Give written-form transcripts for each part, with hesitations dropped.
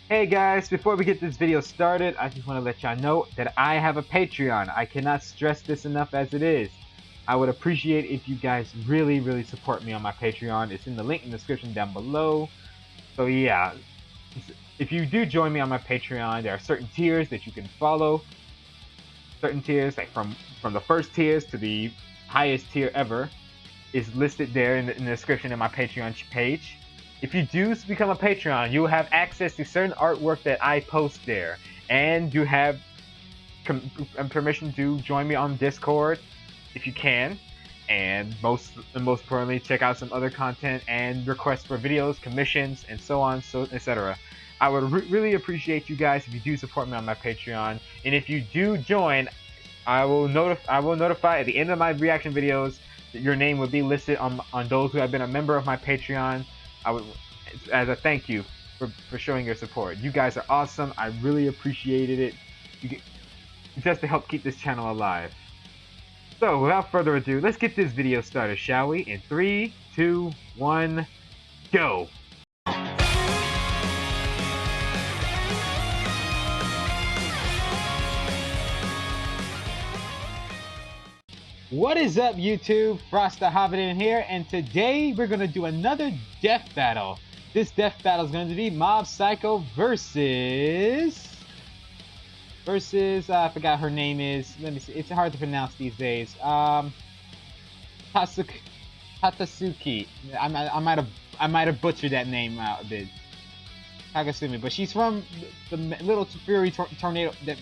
Hey guys, before we get this video started, I just want to let y'all know that I have a Patreon. I cannot stress this enough as it is. I would appreciate if you guys really support me on my Patreon. It's in the link in the description down below. So yeah, if you do join me on my Patreon, there are certain tiers that you can follow. Certain tiers, like from the first tiers to the highest tier ever, is listed there in the description of my Patreon page. If you do become a Patreon, you will have access to certain artwork that I post there, and you have permission to join me on Discord if you can, and most importantly, check out some other content and requests for videos, commissions, and so on, etc. I would really appreciate you guys if you do support me on my Patreon, and if you do join, I will notify at the end of my reaction videos that your name will be listed on those who have been a member of my Patreon. As a thank you for showing your support. You guys are awesome. I really appreciated it. Just to help keep this channel alive. So without further ado, let's get this video started, shall we? In 3, 2, 1, go! What is up, YouTube? Frost the Hobidon here, and today we're going to do another death battle. This death battle is going to be Mob Psycho versus... I forgot her name is. Let me see. It's hard to pronounce these days. Tatsumaki. I might have butchered that name out a bit. Tatsumaki, but she's from the little fury tornado, that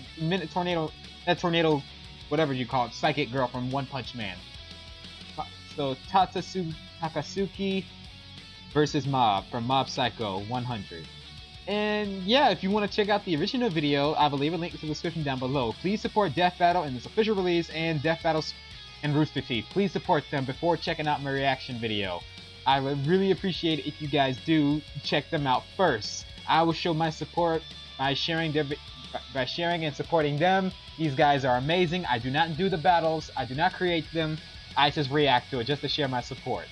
tornado, whatever you call it, psychic girl from One Punch Man. So Tatsumaki versus Mob from Mob Psycho 100. And yeah, if you want to check out the original video, I will leave a link to the description down below. Please support Death Battle in this official release and Death Battles and Rooster Teeth. Please support them before checking out my reaction video. I would really appreciate it if you guys do check them out first. I will show my support by sharing and supporting them. These guys are amazing. I do not do the battles. I do not create them. I just react to it just to share my support.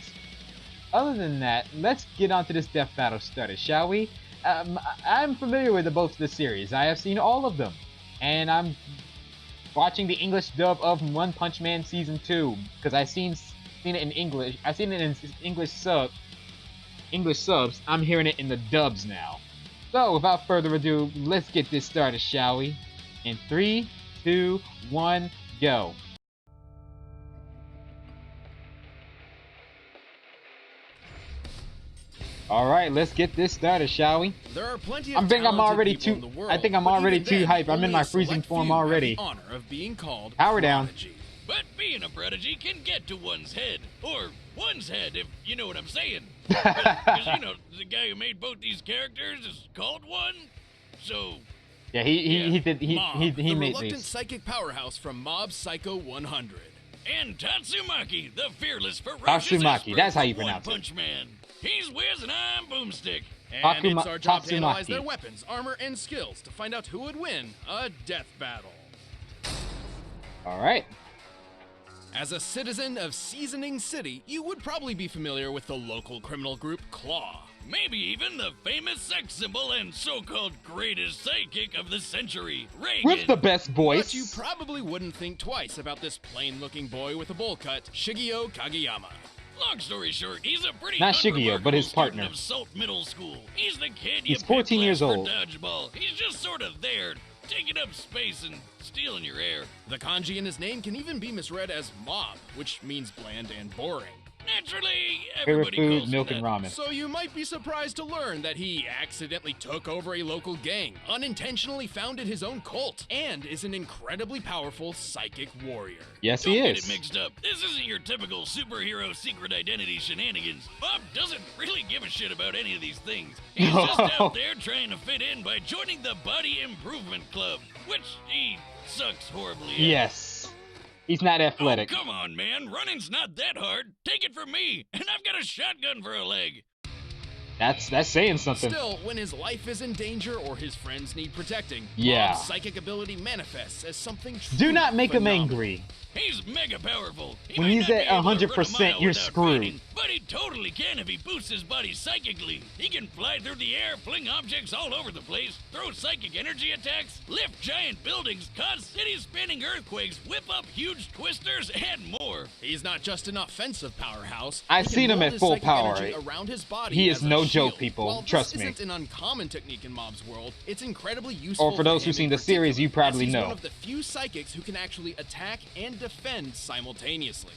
Other than that, let's get on to this death battle started, shall we? I'm familiar with both of the series. I have seen all of them. And I'm watching the English dub of One Punch Man Season 2. Because I've seen it in English. I've seen it in English subs. I'm hearing it in the dubs now. So, without further ado, let's get this started, shall we? In 3, 2, 1, go. Alright, let's get this started, shall we? There are plenty of I think I'm already too hype. I'm in my freezing form already. Honor of being called Power down. But being a prodigy can get to one's head. Or one's head, if you know what I'm saying. Because, you know, the guy who made both these characters is called one. So... Yeah, he made the reluctant these. Psychic powerhouse from Mob Psycho 100. And Tatsumaki, the fearless, ferocious Tatsumaki, that's how you pronounce Punch Man. He's Wiz and I'm Boomstick. And it's our job to analyze their weapons, armor, and skills to find out who would win a death battle. Alright. As a citizen of Seasoning City, you would probably be familiar with the local criminal group Claw. Maybe even the famous sex symbol and so-called greatest psychic of the century, Reagan. With the best voice. But you probably wouldn't think twice about this plain-looking boy with a bowl cut, Shigeo Kageyama. Long story short, he's a pretty not Shigeo, but his partner. Of Salt Middle School. He's the kid he's 14 years old. Dodgeball. He's just sort of there, taking up space and stealing your air. The kanji in his name can even be misread as mob, which means bland and boring. Naturally, favorite everybody food, calls milk him and that. ramen. So you might be surprised to learn that he accidentally took over a local gang, unintentionally founded his own cult, and is an incredibly powerful psychic warrior. Yes, Don't he get is. it mixed up. This isn't your typical superhero secret identity shenanigans. Bob doesn't really give a shit about any of these things. He's just out there trying to fit in by joining the Body Improvement Club, which he sucks horribly at. Yes. He's not athletic. Oh, come on, man. Running's not that hard. Take it from me, and I've got a shotgun for a leg. That's saying something. Still, when his life is in danger or his friends need protecting, yeah, Bob's psychic ability manifests as something do not make phenomenal. him angry. He's mega powerful. When he's at 100%, you're screwed. Fighting, But he totally can if he boosts his body psychically. He can fly through the air, fling objects all over the place, throw psychic energy attacks, lift giant buildings, cause city-spanning earthquakes, whip up huge twisters, and more. He's not just an offensive powerhouse. I've seen him at full power. Around his body he is no shield. joke, people. While Trust this me. isn't an uncommon technique in Mob's world, it's incredibly useful. Or for those who've seen the series, you probably know. He's one of the few psychics who can actually attack and defend simultaneously.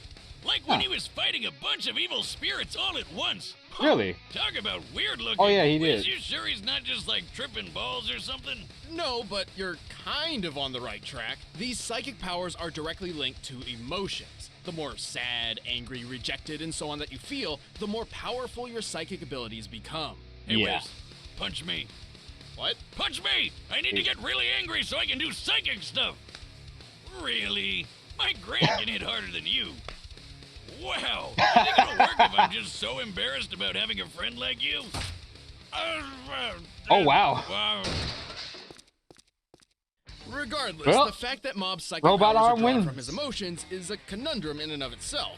Like when he was fighting a bunch of evil spirits all at once. Really? Talk about weird looking. Oh yeah, he did. Are you sure he's not just like tripping balls or something? No, but you're kind of on the right track. These psychic powers are directly linked to emotions. The more sad, angry, rejected, and so on that you feel, the more powerful your psychic abilities become. Hey, Yeah. Wiz, punch me. What? Punch me! I need to get really angry so I can do psychic stuff. Really? My Gran can hit harder than you. Wow. You think it'll work if I'm just so embarrassed about having a friend like you? Oh, wow. Regardless, Well, the fact that Mob's psychic robot powers are arm drawn wins. from his emotions is a conundrum in and of itself.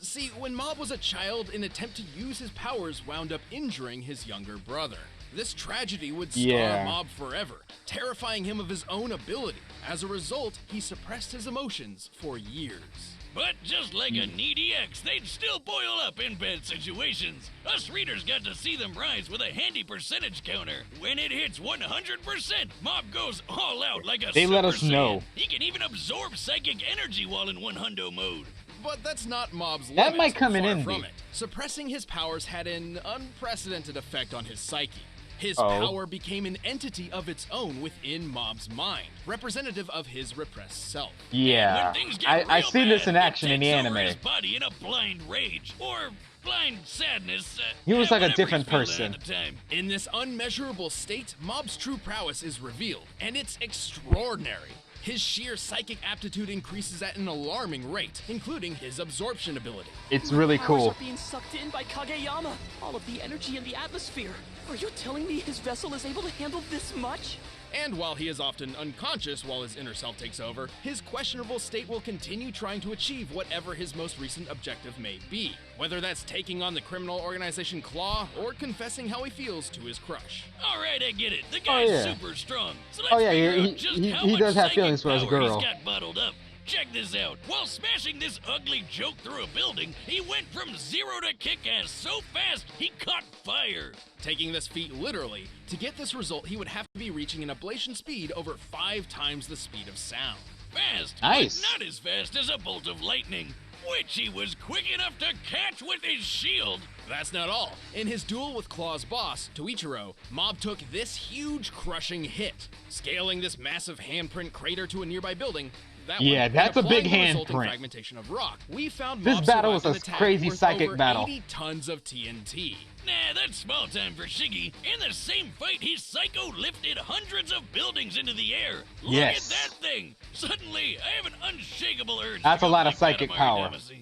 See, when Mob was a child, an attempt to use his powers wound up injuring his younger brother. This tragedy would scar Mob forever, terrifying him of his own ability. As a result, he suppressed his emotions for years. But just like a needy ex, they'd still boil up in bad situations. Us readers got to see them rise with a handy percentage counter. When it hits 100%, Mob goes all out like a They Super let us Saiyan. know. He can even absorb psychic energy while in 100 mode. But that's not Mob's That limit. might come in Far handy. from it. Suppressing his powers had an unprecedented effect on his psyche. His Oh. power became an entity of its own within Mob's mind, representative of his repressed self. Yeah. When things get I've real seen this bad, in action it in the takes over anime. his body in a blind rage or blind sadness. He was like a whatever different he's feeling person. at the time. In this unmeasurable state, Mob's true prowess is revealed, and it's extraordinary. His sheer psychic aptitude increases at an alarming rate, including his absorption ability. It's really cool. Powers are being sucked in by Kageyama. All of the energy in the atmosphere. Are you telling me his vessel is able to handle this much? And while he is often unconscious while his inner self takes over, his questionable state will continue trying to achieve whatever his most recent objective may be. Whether that's taking on the criminal organization Claw or confessing how he feels to his crush. All right, I get it. The guy's yeah. super strong. So let's Oh, yeah, figure he- out just he- how he much does have psychic feelings for his power girl. He's got bottled up. Check this out. While smashing this ugly joke through a building, he went from zero to kick-ass so fast he caught fire. Taking this feat literally, to get this result, he would have to be reaching an ablation speed over 5 times the speed of sound. Fast, Nice. but not as fast as a bolt of lightning, which he was quick enough to catch with his shield. That's not all. In his duel with Claw's boss, Toichiro, Mob took this huge crushing hit, scaling this massive handprint crater to a nearby building. That Yeah, one, that's and a big applying the resulting handprint. fragmentation of rock. We found This Mob battle survived was a an attack crazy worth psychic over battle. 80 tons of TNT. Nah, that's small time for Shiggy. In the same fight, he psycho lifted hundreds of buildings into the air. Look Yes. at that thing! Suddenly, I have an unshakable urge. That's to a go lot of like psychic Madame power. Artemis.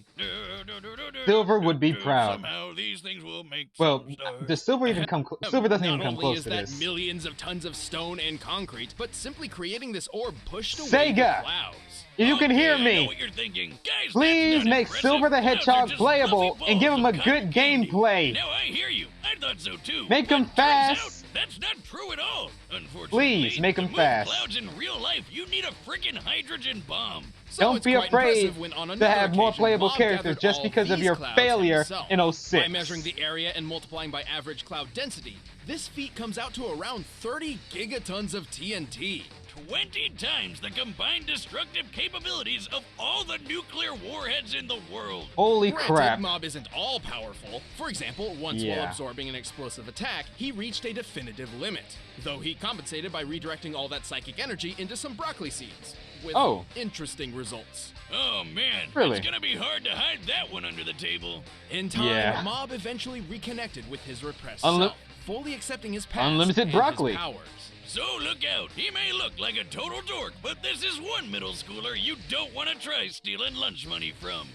Silver would be proud. Somehow these things will make Well, some stars. does Silver even come? Silver doesn't even Not come only close is to that this. millions of tons of stone and concrete, but simply creating this orb pushed away Sega! the clouds. If you can hear Okay, I know me, what you're thinking. Guys, please that's not make impressive. Silver the Clouds are Hedgehog just playable fluffy and give him a balls of good cotton candy. gameplay. Now I hear you. I thought so too. Make But 'em turns fast. out That's not true at all. Unfortunately, Please, make 'em to move fast. Clouds in real life, you need a freaking hydrogen bomb. So Don't it's be quite afraid impressive when on to another have more occasion, playable Mob characters gathered just all because of these your clouds failure himself. in 06. By measuring the area and multiplying by average cloud density, this feat comes out to around 30 gigatons of TNT. 20 times the combined destructive capabilities of all the nuclear warheads in the world. Holy Granted, crap. Mob isn't all powerful. For example, once while Yeah. absorbing an explosive attack, he reached a definitive limit. Though he compensated by redirecting all that psychic energy into some broccoli seeds. With interesting results. Oh man, Really? it's gonna be hard to hide that one under the table. In time, Yeah. Mob eventually reconnected with his repressed Unli- self, fully accepting his past Unlimited and broccoli. his powers. So look out, he may look like a total dork, but this is one middle schooler you don't want to try stealing lunch money from.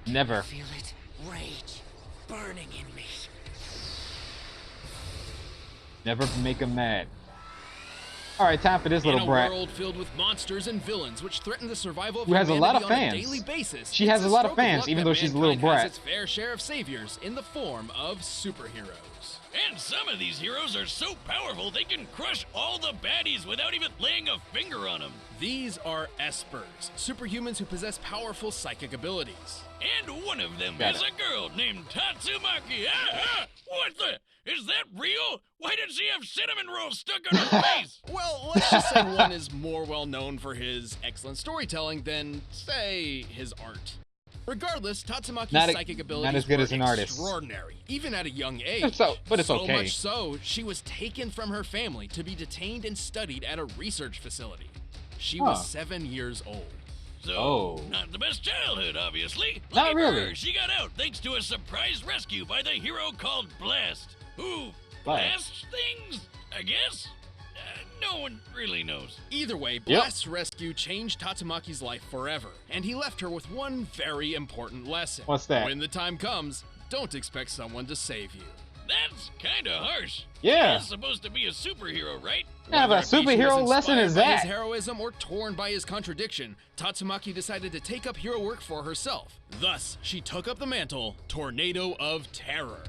Never. Feel it. Rage. Burning in me. Never make him mad. All right, time for this little brat. In a world filled with monsters and villains which threaten the survival of who has a lot of humanity on a fans. daily basis, She has a lot of fans, even though she's a little mankind has brat. its fair share of saviors in the form of superheroes. And some of these heroes are so powerful they can crush all the baddies without even laying a finger on them. These are espers, superhumans who possess powerful psychic abilities. And one of them is a girl named Tatsumaki. What the? Is that real? Why did she have cinnamon rolls stuck on her face? Well, let's just say one is more well known for his excellent storytelling than, say, his art. Regardless, Tatsumaki's psychic abilities not as good as an artist. Extraordinary, even at a young age. But it's okay. So much so, she was taken from her family to be detained and studied at a research facility. She was 7 years old. So, not the best childhood, obviously. Not really. She got out thanks to a surprise rescue by the hero called Blast. Who blasts things, I guess? No one really knows. Either way, Blast's rescue changed Tatsumaki's life forever, and he left her with one very important lesson. What's that? When the time comes, don't expect someone to save you. That's kinda harsh. Yeah. He's supposed to be a superhero, right? Yeah, but a superhero lesson is that? His heroism or torn by his contradiction, Tatsumaki decided to take up hero work for herself. Thus, she took up the mantle, Tornado of Terror.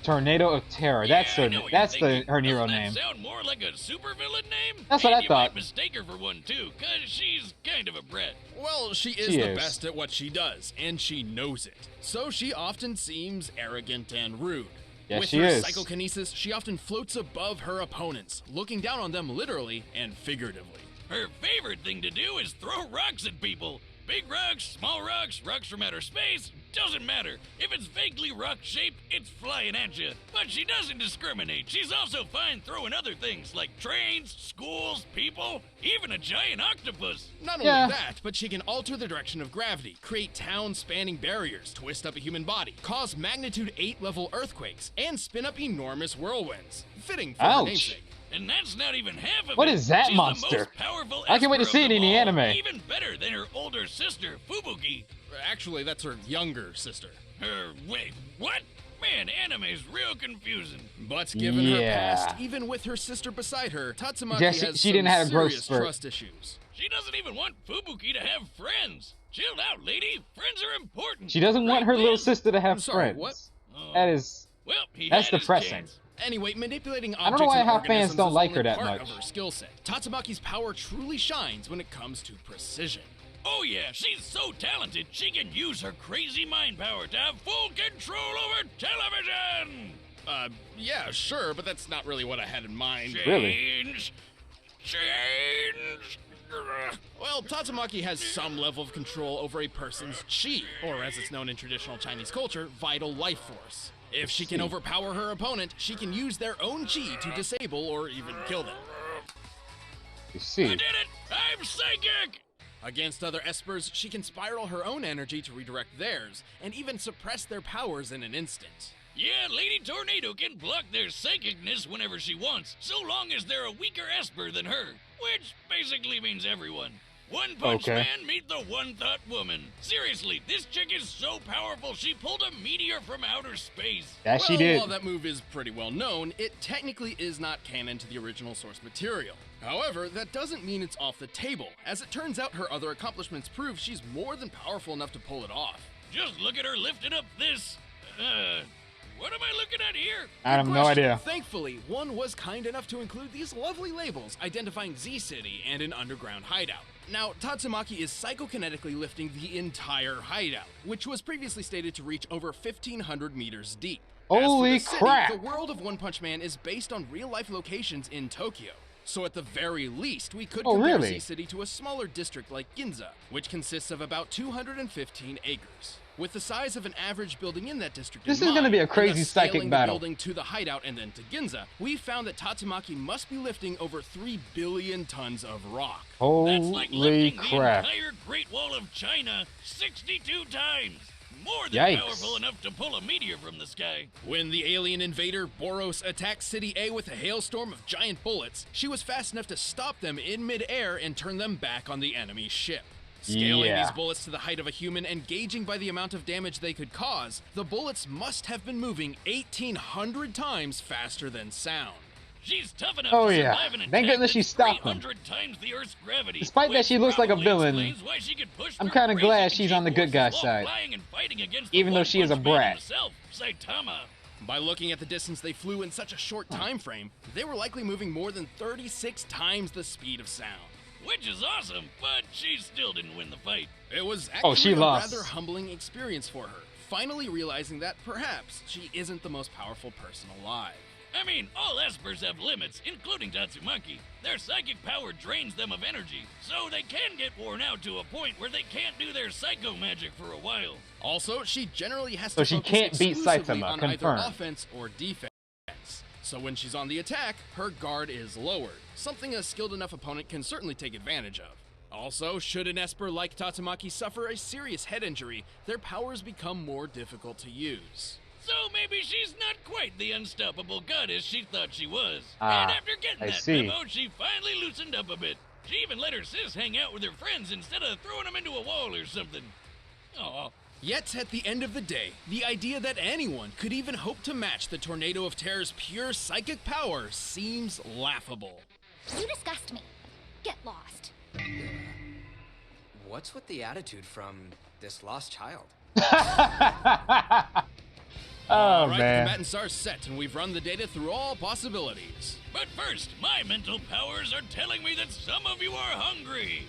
Tornado of Terror. That's her hero name. Sound more like a supervillain name? That's what I thought. You might mistake her for one too, cause she's kind of a brat. Well, she is the best at what she does, and she knows it. So she often seems arrogant and rude. Yes, With she her is. psychokinesis, she often floats above her opponents, looking down on them literally and figuratively. Her favorite thing to do is throw rocks at people. Big rocks, small rocks, rocks from outer space, doesn't matter. If it's vaguely rock-shaped, it's flying at you. But she doesn't discriminate. She's also fine throwing other things like trains, schools, people, even a giant octopus. Not only that, but she can alter the direction of gravity, create town-spanning barriers, twist up a human body, cause magnitude 8 level earthquakes, and spin up enormous whirlwinds. Fitting for her namesake. And that's not even half of it. What is that She's monster? The most powerful I can't wait to see it in the anime. Even better than her older sister, Fubuki. Actually, that's her younger sister. Wait, what? Man, anime's real confusing. But given her past, even with her sister beside her, Tatsumaki has she didn't have a growth serious spurt. trust issues. She doesn't even want Fubuki to have friends. Chill out, lady. Friends are important. She doesn't want her little sister to have friends. What? That is... Well, that's depressing. Anyway, manipulating I don't objects know why and her fans don't like her that part much. Of her skill set. Tatsumaki's power truly shines when it comes to precision. Oh yeah, she's so talented, she can use her crazy mind power to have full control over television! Yeah, sure, but that's not really what I had in mind. Change! Well, Tatsumaki has some level of control over a person's chi, or as it's known in traditional Chinese culture, vital life force. If she can overpower her opponent, she can use their own chi to disable or even kill them. You see. I did it! I'm psychic! Against other espers, she can spiral her own energy to redirect theirs, and even suppress their powers in an instant. Yeah, Lady Tornado can block their psychicness whenever she wants, so long as they're a weaker esper than her, which basically means everyone. One Punch Man, meet the One Thought Woman. Seriously, this chick is so powerful she pulled a meteor from outer space. Yeah, she did. While that move is pretty well known, it technically is not canon to the original source material. However, that doesn't mean it's off the table, as it turns out her other accomplishments prove she's more than powerful enough to pull it off. Just look at her lifting up this, what am I looking at here? I have no idea. Thankfully, one was kind enough to include these lovely labels identifying Z-City and an underground hideout. Now, Tatsumaki is psychokinetically lifting the entire hideout, which was previously stated to reach over 1,500 meters deep. Holy crap! The world of One Punch Man is based on real-life locations in Tokyo. So at the very least, we could compare Z-City to a smaller district like Ginza, which consists of about 215 acres. With the size of an average building in that district this is going to be a crazy psychic battle. Building to the hideout and then to Ginza, we found that Tatsumaki must be lifting over 3 billion tons of rock. Holy That's like lifting crap. the entire Great Wall of China 62 times. More than powerful enough to pull a meteor from the sky. When the alien invader Boros attacked City A with a hailstorm of giant bullets, she was fast enough to stop them in mid-air and turn them back on the enemy ship. Scaling these bullets to the height of a human and gauging by the amount of damage they could cause, the bullets must have been moving 1,800 times faster than sound. She's tough enough Oh to yeah. survive an Thank attack goodness she that's stopped him. 300 times the Earth's gravity. Despite that she looks like a Probably villain, explains why she could push I'm through kind of crazy glad she's on the G good guy's forces while side. flying and fighting against Even the though she is a One Punch Man brat. himself, Saitama. By looking at the distance they flew in such a short time frame, they were likely moving more than 36 times the speed of sound. Which is awesome, but she still didn't win the fight. It was actually she a lost. rather humbling experience for her, finally realizing that perhaps she isn't the most powerful person alive. I mean, all espers have limits, including Tatsumaki. Their psychic power drains them of energy, so they can get worn out to a point where they can't do their psycho magic for a while. Also, she generally has So to she focus can't beat exclusively Saitama, on confirmed. either offense or defense. So when she's on the attack, her guard is lowered, something a skilled enough opponent can certainly take advantage of. Also, should an esper like Tatsumaki suffer a serious head injury, their powers become more difficult to use. So maybe she's not quite the unstoppable goddess she thought she was. Ah, And after getting I that see. memo, she finally loosened up a bit. She even let her sis hang out with her friends instead of throwing them into a wall or something. Aw. Yet, at the end of the day, the idea that anyone could even hope to match the Tornado of Terror's pure psychic power seems laughable. You disgust me. Get lost. What's with the attitude from this lost child? Oh Alright, the man. combatants are set, and we've run the data through all possibilities. But first, my mental powers are telling me that some of you are hungry.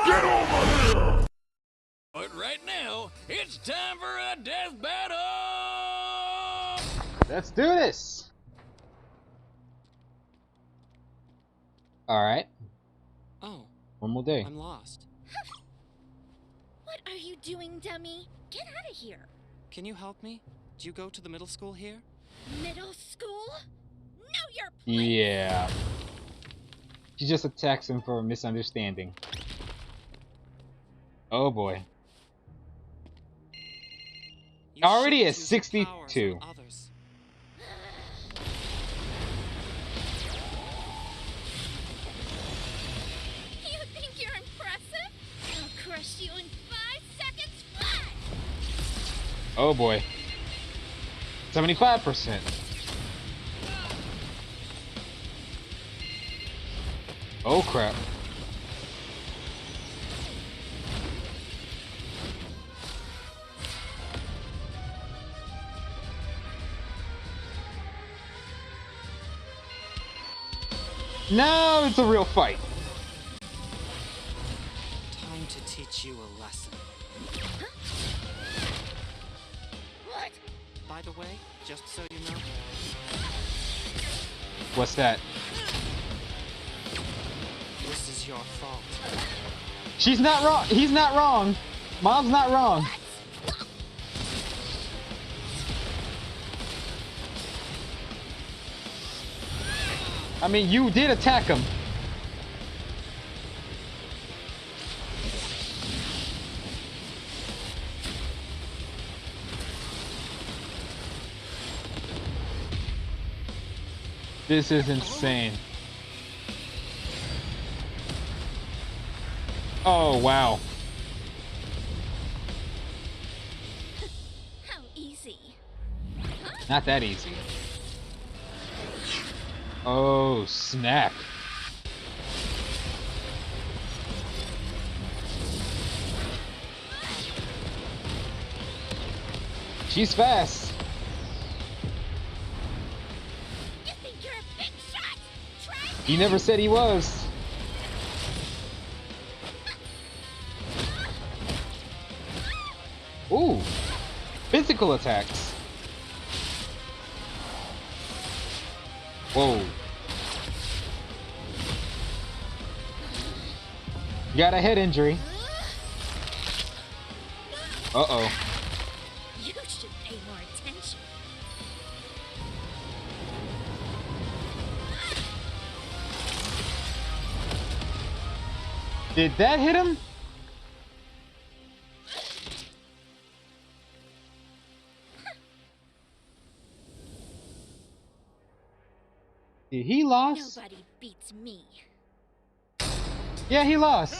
Get over here! But right now, it's time for a death battle! Let's do this. All right. Oh, One more day. I'm lost. What are you doing, dummy? Get out of here. Can you help me? Do you go to the middle school here? Middle school? Know your place. Yeah. She just attacks him for a misunderstanding. Oh boy. You Already shouldn't at use your 62. powers on others. You think you're impressive? I'll crush you in 5 seconds flat. Oh boy. 75%. Oh crap. Now it's a real fight. Time to teach you a lesson. What? By the way, just so you know, What's that? this is your fault. She's not wrong. He's not wrong. Mom's not wrong. I mean, you did attack him. This is insane. Oh, wow. How easy. Not that easy. Oh, snap. She's fast. You think you're a big shot? Try He never said he was. Ooh. Physical attacks. Whoa. Got a head injury. Uh-oh. You should pay more attention. Did that hit him? Did he lost? Nobody beats me. Yeah, he lost.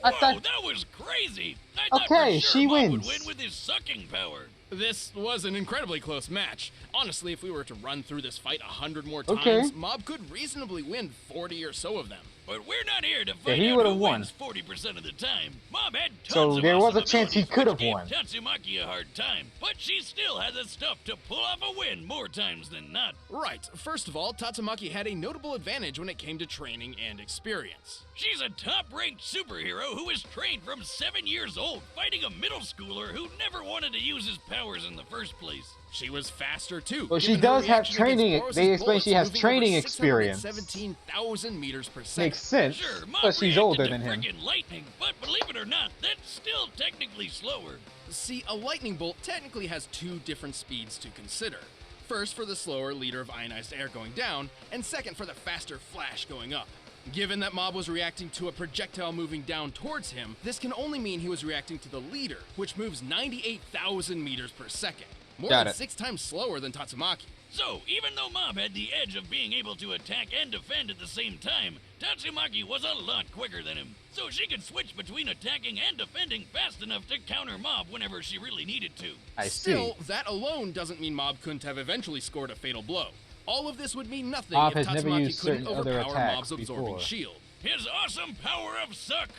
I Whoa, thought. that was crazy! I thought Okay, for sure she Mom would wins. win with his sucking power. This was an incredibly close match. Honestly, if we were to run through this fight 100 more times, Mob could reasonably win 40 or so of them. But we're not here to find out who wins 40% of the time. Mob had tons so there of was a awesome chance he could have gave won. Tatsumaki a hard time, but she still had the stuff to pull off a win more times than not. Right. First of all, Tatsumaki had a notable advantage when it came to training and experience. She's a top-ranked superhero who was trained from 7 years old, fighting a middle schooler who never wanted to use his powers in the first place. She was faster too. Well, she does have training. They explain she has training experience. 17,000 meters per second. Makes sense. Sure, Plus, she's older than him. Lightning, but believe it or not, that's still technically slower. See, a lightning bolt technically has two different speeds to consider. First, for the slower liter of ionized air going down, and second, for the faster flash going up. Given that Mob was reacting to a projectile moving down towards him, this can only mean he was reacting to the leader, which moves 98,000 meters per second. More than 6 times slower than Tatsumaki. So, even though Mob had the edge of being able to attack and defend at the same time, Tatsumaki was a lot quicker than him. So she could switch between attacking and defending fast enough to counter Mob whenever she really needed to. Still, that alone doesn't mean Mob couldn't have eventually scored a fatal blow. All of this would mean nothing Mob if has never Tatsumaki used couldn't certain other overpower attacks Mob's absorbing before. shield. His awesome power of suck!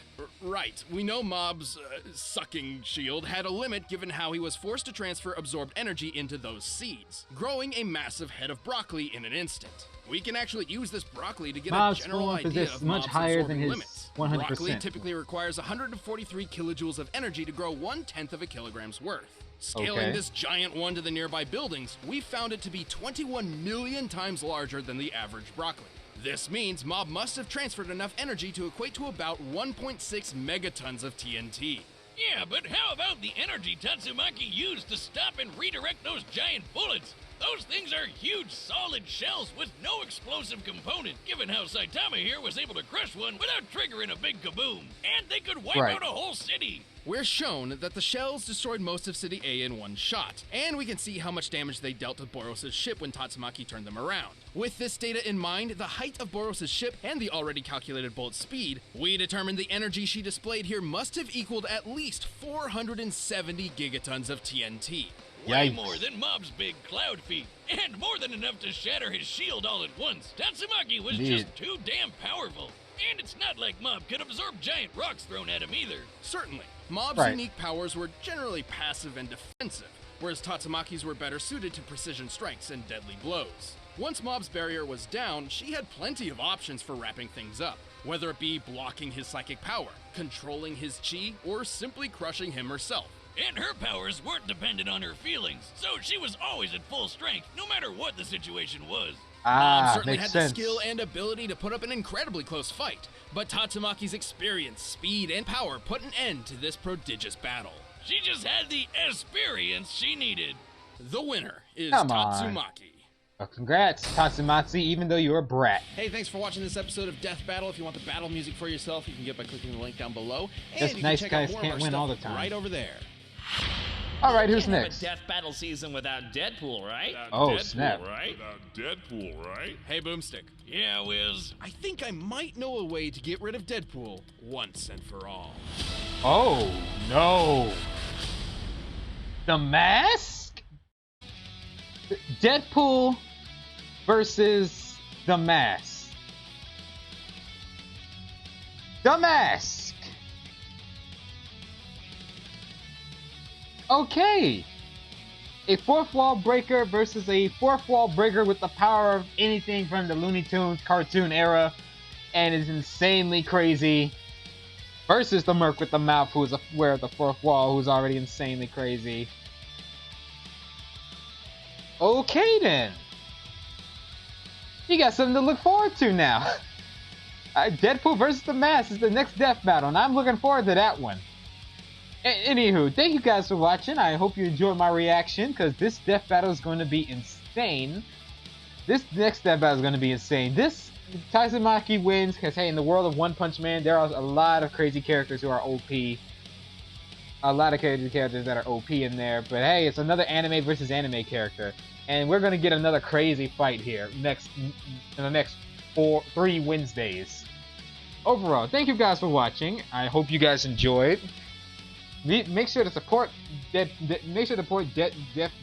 Right. We know Mob's sucking shield had a limit given how he was forced to transfer absorbed energy into those seeds, growing a massive head of broccoli in an instant. We can actually use this broccoli to get Mob's a general idea of much Mob's higher than absorbing his limits. 100%. Broccoli typically requires 143 kilojoules of energy to grow 1/10 of a kilogram's worth. Scaling this giant one to the nearby buildings, we found it to be 21 million times larger than the average broccoli. This means Mob must have transferred enough energy to equate to about 1.6 megatons of TNT. Yeah, but how about the energy Tatsumaki used to stop and redirect those giant bullets? Those things are huge, solid shells with no explosive component, given how Saitama here was able to crush one without triggering a big kaboom. And they could wipe out a whole city. We're shown that the shells destroyed most of City A in one shot, and we can see how much damage they dealt to Boros' ship when Tatsumaki turned them around. With this data in mind, the height of Boros' ship, and the already calculated bolt speed, we determined the energy she displayed here must have equaled at least 470 gigatons of TNT. Way more than Mob's big cloud feet, and more than enough to shatter his shield all at once. Tatsumaki was just too damn powerful. And it's not like Mob could absorb giant rocks thrown at him either. Certainly. Mob's unique powers were generally passive and defensive, whereas Tatsumaki's were better suited to precision strikes and deadly blows. Once Mob's barrier was down, she had plenty of options for wrapping things up, whether it be blocking his psychic power, controlling his chi, or simply crushing him herself. And her powers weren't dependent on her feelings, so she was always at full strength, no matter what the situation was. Mob certainly had the skill and ability to put up an incredibly close fight, but Tatsumaki's experience, speed, and power put an end to this prodigious battle. She just had the experience she needed. The winner is Tatsumaki. Well, congrats, Tatsumaki, even though you're a brat. Hey, thanks for watching this episode of Death Battle. If you want the battle music for yourself, you can get it by clicking the link down below. And Just you nice can check guys out more can't of our win stuff all the time. right over there. All right, who's next? Have a death battle season without Deadpool, right? Snap. Without Deadpool, right? Hey, Boomstick. Yeah, Wiz. I think I might know a way to get rid of Deadpool once and for all. Oh, no. The Mask? Deadpool versus The Mask. The Mask. Okay. A fourth wall breaker versus a fourth wall breaker with the power of anything from the Looney Tunes cartoon era and is insanely crazy versus the Merc with the mouth who's aware of the fourth wall who's already insanely crazy. Okay then. You got something to look forward to now. Deadpool versus the Mask is the next death battle and I'm looking forward to that one. Anywho, thank you guys for watching. I hope you enjoyed my reaction because this death battle is going to be insane. This next death battle is going to be insane. This Tatsumaki wins because, hey, in the world of One Punch Man, there are a lot of crazy characters who are OP. A lot of crazy characters that are OP in there. But hey, it's another anime versus anime character. And we're going to get another crazy fight here in the next 3 Wednesdays. Overall, thank you guys for watching. I hope you guys enjoyed. Make sure to support Death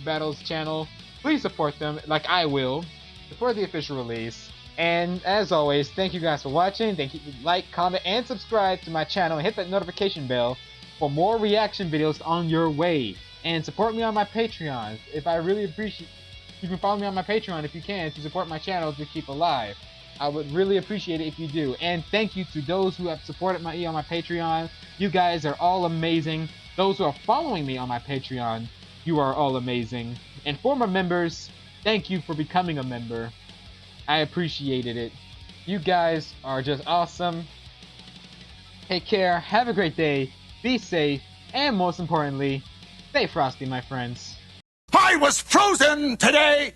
Battle's channel. Please support them, like I will, before the official release. And as always, thank you guys for watching. Thank you. Like, comment, and subscribe to my channel. And hit that notification bell for more reaction videos on your way. And support me on my Patreon. If I really appreciate, you can follow me on my Patreon if you can to support my channel to keep alive. I would really appreciate it if you do. And thank you to those who have supported me on my Patreon. You guys are all amazing. Those who are following me on my Patreon, you are all amazing. And former members, thank you for becoming a member. I appreciated it. You guys are just awesome. Take care, have a great day, be safe, and most importantly, stay frosty, my friends. I was frozen today!